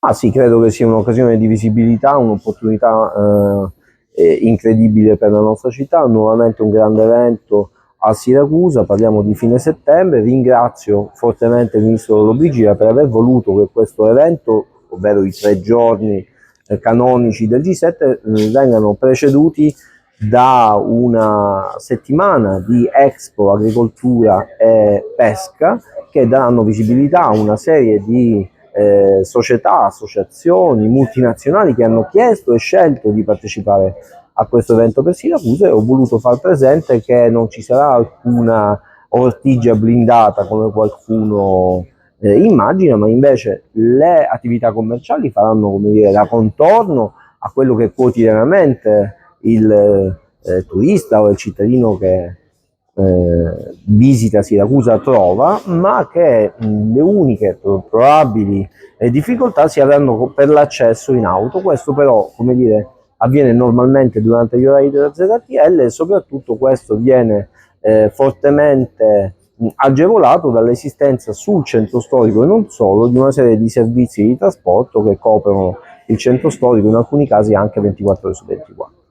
Ah sì, credo che sia un'occasione di visibilità, un'opportunità incredibile per la nostra città, nuovamente un grande evento a Siracusa, parliamo di fine settembre. Ringrazio fortemente il Ministro Lollobrigida per aver voluto che questo evento, ovvero i 3 giorni canonici del G7, vengano preceduti da una settimana di Expo Agricoltura e Pesca che daranno visibilità a una serie di società, associazioni multinazionali che hanno chiesto e scelto di partecipare a questo evento per Siracusa, e ho voluto far presente che non ci sarà alcuna ortigia blindata come qualcuno immagina, ma invece le attività commerciali faranno, come dire, da contorno a quello che quotidianamente il turista o il cittadino che visita Siracusa trova, ma che le uniche probabili difficoltà si avranno per l'accesso in auto. Questo però, come dire, avviene normalmente durante gli orari della ZTL, e soprattutto questo viene fortemente agevolato dall'esistenza sul centro storico e non solo di una serie di servizi di trasporto che coprono il centro storico, in alcuni casi anche 24 ore su 24.